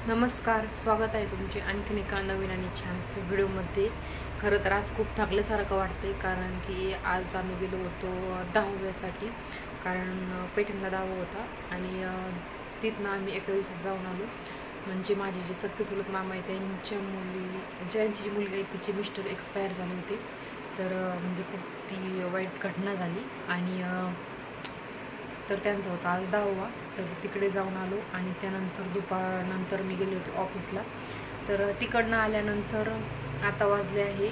नमस्कार, स्वागत आहे तुमचे आणखीन एका नवीन आणि छानसे व्हिडिओमध्ये. खरं तर आज खूप थकल्यासारखं वाटते, कारण की आज आम्ही गेलो होतो 10व्यासाठी. कारण पैठणला 10वा होता आणि तिथनं आम्ही एका दिवसात जाऊन आलो. म्हणजे माझे जे सख्खे चुलत मामा आहेत ज्यांची जी मुलगी आहे तिचे मिस्टर एक्सपायर झाले होते. तर म्हणजे खूप ती वाईट घटना झाली आणि तर त्यांचा होता आज 10वा. तर तिकडे जाऊन आलो आणि त्यानंतर दुपारनंतर मी गेले होते ऑफिसला. तर तिकडनं आल्यानंतर आता वाजले आहे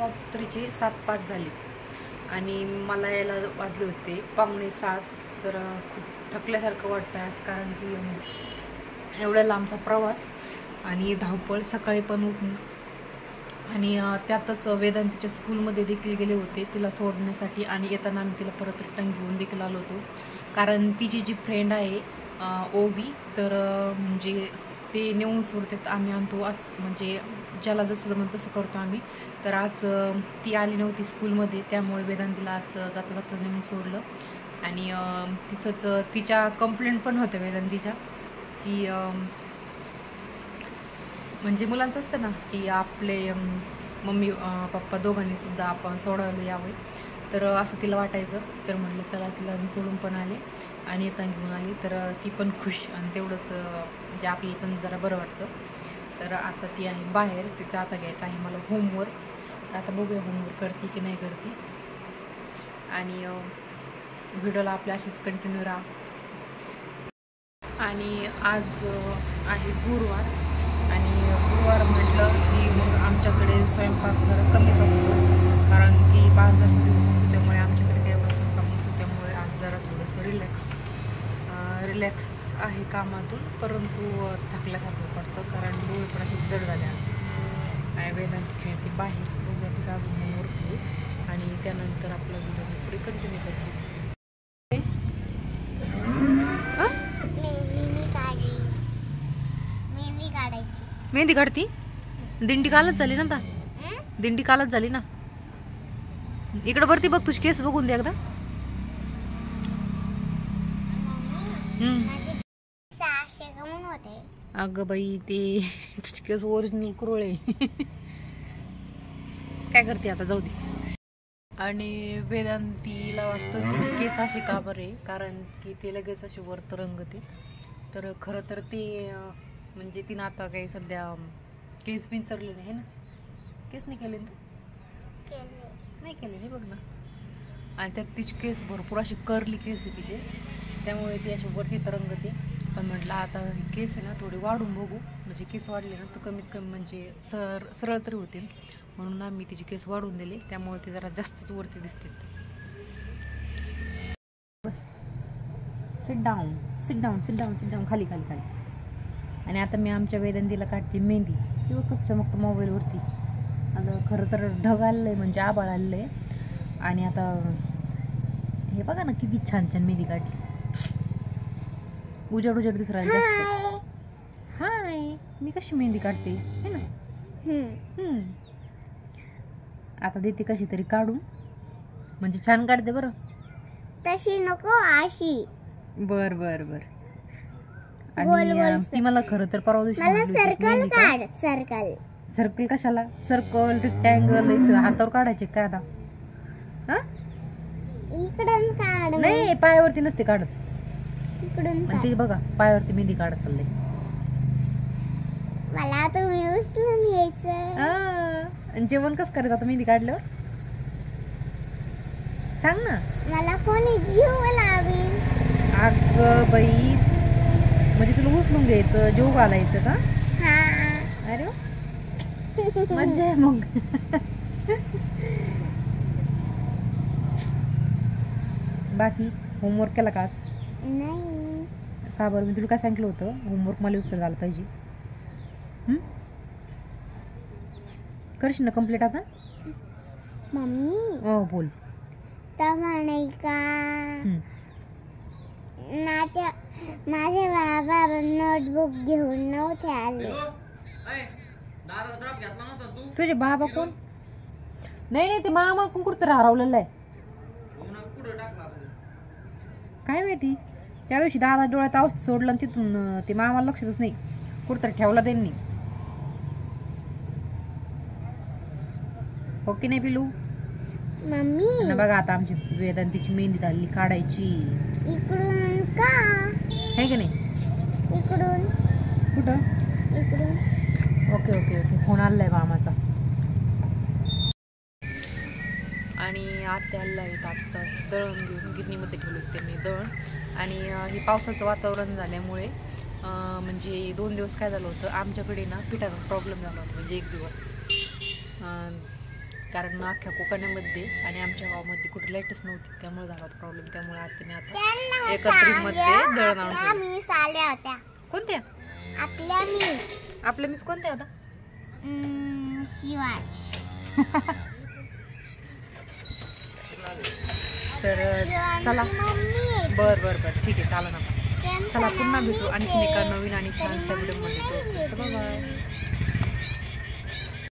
रात्रीचे 7:05 झाले आणि मला यायला वाजले होते 6:45. तर खूप थकल्यासारखं वाटतं आज, कारण की एवढ्या लांबचा प्रवास आणि धावपळ, सकाळी पण उठून. आणि त्यातच वेदांतीच्या स्कूलमध्ये देखील गेले होते तिला सोडण्यासाठी आणि येताना आम्ही तिला परत रिटर्न घेऊन देखील आलो होतो. कारण तिची जी फ्रेंड आहे ओबी, तर म्हणजे ते नेऊन सोडतात, आम्ही आणतो असं, म्हणजे ज्याला जसं जमतं तसं करतो आम्ही. तर आज ती आली नव्हती स्कूलमध्ये, त्यामुळे वेदांतीला आज जाता जाता नेऊन सोडलं. आणि तिथंच तिच्या कंप्लेंट पण होत्या वेदांतीच्या, की म्हणजे मुलांचं असतं ना की आपले मम्मी पप्पा दोघांनीसुद्धा आपण सोडायला यावे. तर असं तिला वाटायचं. तर म्हटलं चला, तिला मी सोडून पण आले आणि येताना घेऊन आली. तर ती पण खुश आणि तेवढंच म्हणजे आपल्याला पण जरा बरं वाटतं. तर आता ती आहे बाहेर, तिचं आता घ्यायचं आहे मला होमवर्क. तर आता बघूया होमवर्क करते की नाही करते. आणि व्हिडिओला आपल्या अशीच कंटिन्यू राहा. आणि आज आहे गुरुवार आणि गुरुवार म्हटलं की मग आमच्याकडे स्वयंपाक जरा कमीच असतो, कारण की बाजारचा दिवस असतो, त्यामुळे आमच्याकडे काही एवढा स्वयंपाक नसतो. त्यामुळे आज जरा थोडंसं रिलॅक्स आहे कामातून, परंतु थकल्यासारखं पडतं, कारण डोळे पण असे जड झाले आज. आणि वेदांती खेळते बाहेर, बघूया तिचा अजून होमवर्क घेऊ आणि त्यानंतर आपला व्हिडिओ पुढे कंटिन्यू करतो. मेहंदी काढती? दिंडी कालच झाली ना आता, दिंडी कालच झाली ना. इकडं वरती बघ, तुझी केस बघून दे एकदा. अगं बाई, ते तुझी केस ओरिजिनल कुरळे. काय करते आता, जाऊ दे. आणि वेदांतीला वाटतं तिची केस अशी का बरे, कारण की ते लगेच अशी वर तरंगते. तर खरं तर ते म्हणजे तिनं आता काही सध्या केस विंचरले नाही ना. केस नाही केले तू? नाही केले नाही, बघ ना. आणि त्यात तिची केस भरपूर अशी कर्ली केस आहे तिचे, त्यामुळे ती अशी वरती तरंगते. पण म्हटलं आता केस आहे ना थोडी वाढून बघू, म्हणजे केस वाढले ना तर कमीत कमी म्हणजे सरळ तरी होते. म्हणून आम्ही तिची केस वाढवून दिले, त्यामुळे ते जरा जास्तच वरती दिसते. बस, sit down sit down sit down sit down, खाली खाली खाली. आणि आता मी आमच्या वेदांतीला काढते मेहंदी. किंवा कसं चमकतं मोबाईलवरती. आता खरं तर ढग आलेलं आहे, म्हणजे आभाळ आलेलं आहे. आणि आता हे बघा ना, किती छान छान मेहंदी काढली. उजेड उजेड दिसू राहिला जास्त. हाय, मी कशी मेहंदी काढते है ना. आता देते कशी तरी काढून, म्हणजे छान काढते बरं. तशी नको, अशी. बर बर बर. आणि ती मला खरं तर परवा दिवशी सर्कल काढ. सर्कल कशाला? सर्कल, रेक्टँगल इथं हातावर काढायचे काय आता? इकडून काढ. नाही, पायावरती नसते काढत, इकडून. ते बघा, पायावरती मेहंदी काढत चाललंय. मला तुम्ही उचलून घ्यायचं. जेवण कसं करायचं आता मेहंदी काढल्यावर? सांग ना मला. कोणी जीव लावीन? अगं बाई, म्हणजे तुला उचलून घ्यायचं, जीव घालायचं का? अरे मज्जा आहे मग. बाकी होमवर्क केला का आज? नाही. का बरं? मी तुला काय सांगितलं होतं, होमवर्क मला उचल झालं पाहिजे. करशील ना कम्प्लीट आता? मम्मी हो बोल. तर म्हणे का माझे बाबा नोटबुक घेऊन नव्हते आले. तुझे बाबा कोण? नाही, ते मामा कुठं हरवलेलं आहे काय माहिती. त्या दिवशी दादा डोळ्यात औषध सोडलं आणि तिथून ते मामाला लक्षातच नाही. कुठतरी ठेवला त्यांनी. हो की नाही पिलू? मम्मी बघा आता आमची वेदांतीची मेहंदी चालली काढायची. इकडून का? आहे की नाही? इकडून. कुठं? इकडून. Okay okay okay. फोन आलाय मामाचा. आणि आत्या आल्या आहेत आत्ता दळण घेऊन. गिरणीमध्ये ठेवलं त्यांनी दळण. आणि हे पावसाचं वातावरण झाल्यामुळे म्हणजे 2 दिवस काय झालं होतं आमच्याकडे ना पिठाचा प्रॉब्लेम झाला होता. म्हणजे 1 दिवस, कारण अख्ख्या कोकणामध्ये आणि आमच्या गावामध्ये कुठे लाईटच नव्हती, त्यामुळे झाला होता प्रॉब्लेम. त्यामुळे आत्याने आता एकत्रितमध्ये दळण आणून मिस आल्या होत्या. कोणत्या? आपल्या मिस कोणत्या होता? तर चला. बर बर बर ठीक आहे, चाला ना. चला पुन्हा भेटू आणखी एका नवीन आणि छानशा व्हिडिओमध्ये.